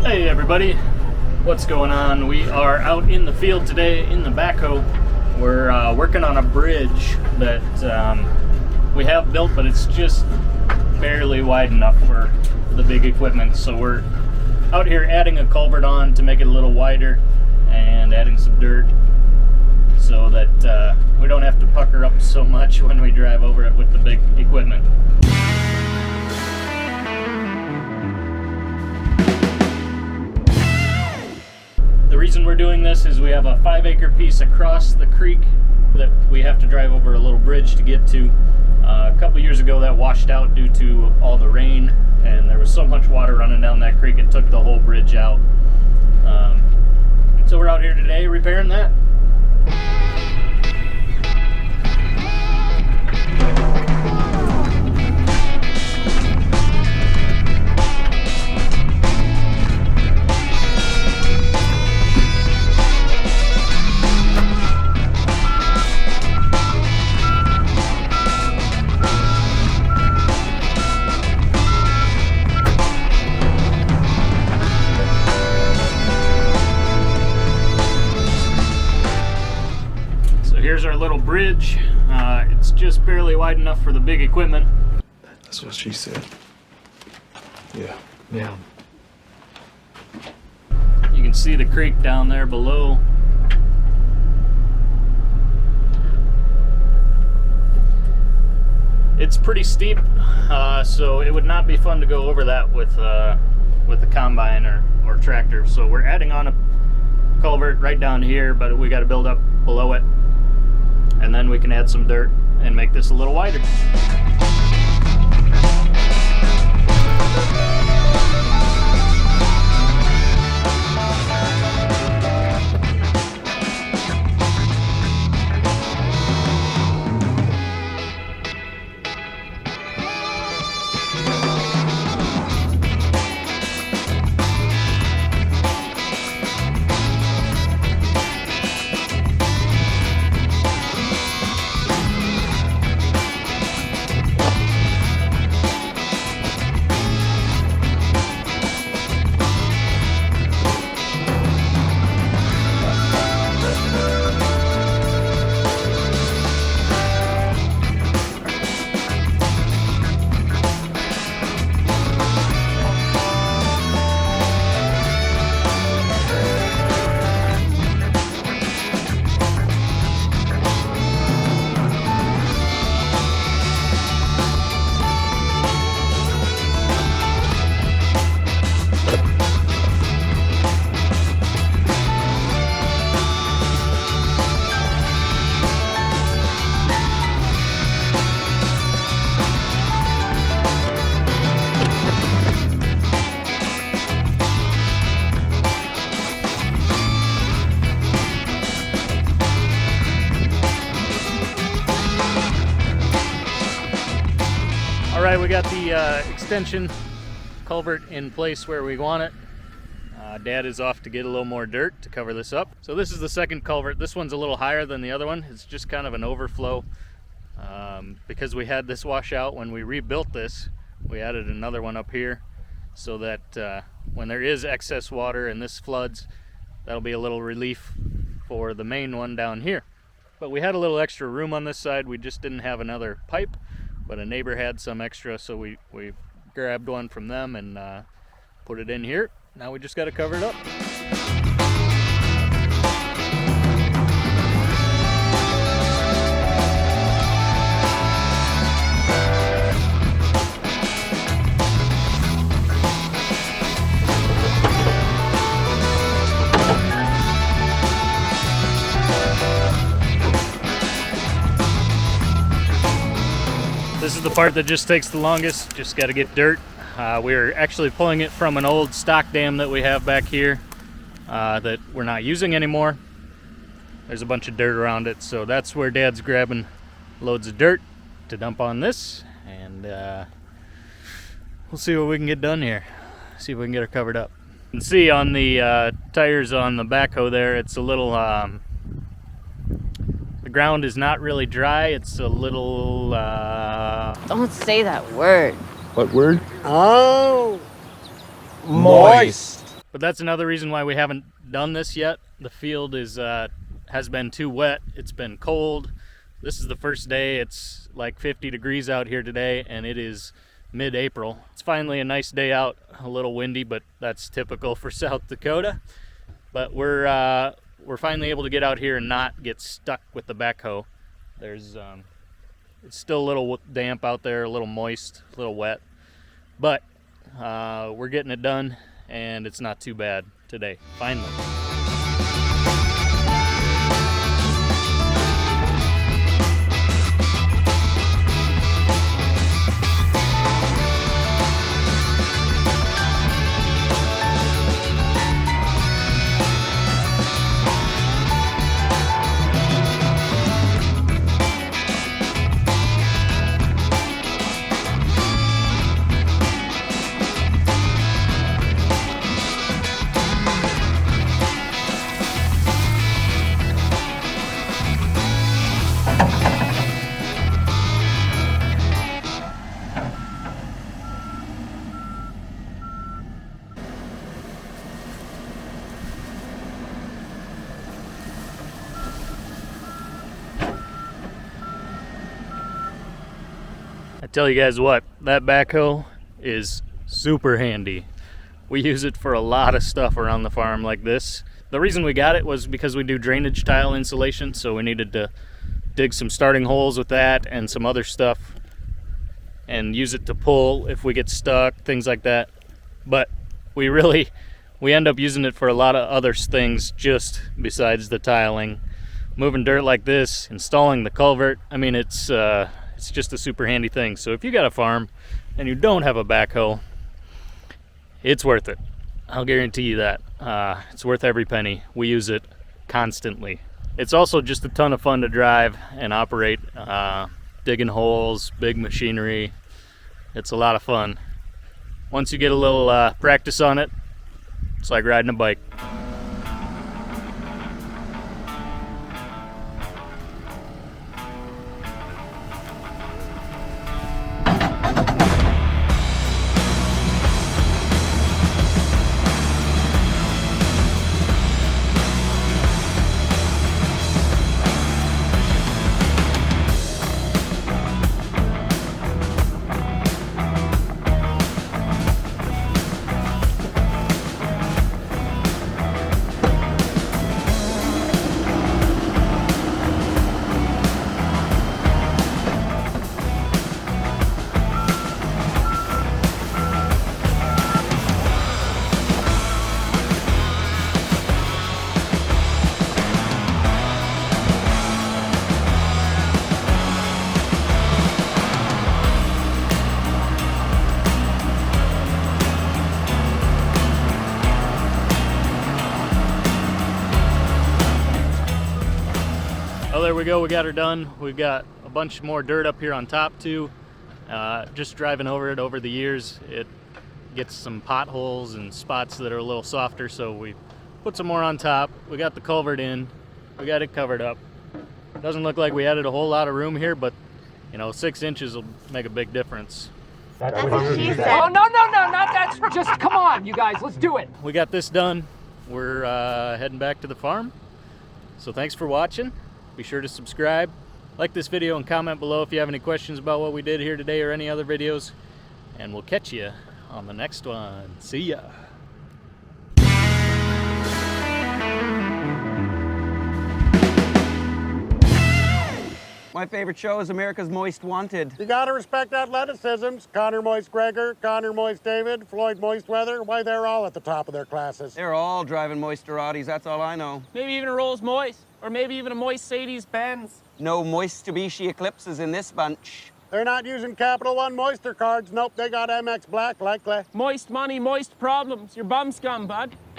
Hey everybody, what's going on? We are out in the field today in the backhoe. We're working on a bridge that we have built, but it's just barely wide enough for the big equipment. So we're out here adding a culvert on to make it a little wider and adding some dirt so that we don't have to pucker up so much when we drive over it with the big equipment. The reason we're doing this is we have a 5-acre piece across the creek that we have to drive over a little bridge to get to. A couple years ago that washed out due to all the rain, and there was so much water running down that creek it took the whole bridge out. So we're out here today repairing that. Here's our little bridge. It's just barely wide enough for the big equipment. That's what she said. Yeah. You can see the creek down there below. It's pretty steep, so it would not be fun to go over that with a combine or tractor. So we're adding on a culvert right down here, but we got to build up below it. And then we can add some dirt and make this a little wider. Alright, we got the extension culvert in place where we want it. Dad is off to get a little more dirt to cover this up. So this is the second culvert. This one's a little higher than the other one. It's just kind of an overflow. Because we had this washout when we rebuilt this, we added another one up here so that when there is excess water and this floods, that'll be a little relief for the main one down here. But we had a little extra room on this side. We just didn't have another pipe. But a neighbor had some extra, so we grabbed one from them and put it in here. Now we just got to cover it up. This is the part that just takes the longest. Just got to get dirt. We're actually pulling it from an old stock dam that we have back here that we're not using anymore. There's a bunch of dirt around it, so that's where Dad's grabbing loads of dirt to dump on this, and we'll see what we can get done here. See if we can get her covered up. You can see on the tires on the backhoe there, it's a little the ground is not really dry. It's a little Don't say that word. What word? Oh, Moist. But that's another reason why we haven't done this yet. The field is has been too wet. It's been cold. This is the first day. It's like 50 degrees out here today, and it is mid-April. It's finally a nice day out. A little windy, but that's typical for South Dakota. But we're finally able to get out here and not get stuck with the backhoe. There's it's still a little damp out there, a little moist, a little wet, but we're getting it done, and it's not too bad today, finally. I tell you guys what, that backhoe is super handy. We use it for a lot of stuff around the farm like this. The reason we got it was because we do drainage tile insulation, so we needed to dig some starting holes with that and some other stuff and use it to pull if we get stuck, things like that. But we end up using it for a lot of other things just besides the tiling. Moving dirt like this, installing the culvert, I mean, it's just a super handy thing. So if you got a farm and you don't have a backhoe, it's worth it. I'll guarantee you that. It's worth every penny. We use it constantly. It's also just a ton of fun to drive and operate, digging holes, big machinery. It's a lot of fun. Once you get a little practice on it, it's like riding a bike. Oh, there we go, we got her done. We've got a bunch more dirt up here on top too. Just driving over it over the years, it gets some potholes and spots that are a little softer, so we put some more on top. We got the culvert in, we got it covered up. Doesn't look like we added a whole lot of room here, but you know, 6 inches will make a big difference. That's what she said. Oh, no, not that. Just come on, you guys, let's do it. We got this done. We're heading back to the farm. So thanks for watching. Be sure to subscribe, like this video, and comment below if you have any questions about what we did here today or any other videos. And we'll catch you on the next one. See ya. My favorite show is America's Most Wanted. You gotta respect athleticisms. Connor Moist Gregor, Connor Moist David, Floyd Moist Weather. Why, they're all at the top of their classes. They're all driving Moisteratis, that's all I know. Maybe even a Rolls Moist, or maybe even a Moist-Sadie's Benz. No Moist-Mitsubishi Eclipses in this bunch. They're not using Capital One Moister cards. Nope, they got MX Black likely. Moist money, moist problems. You're bum scum, bud.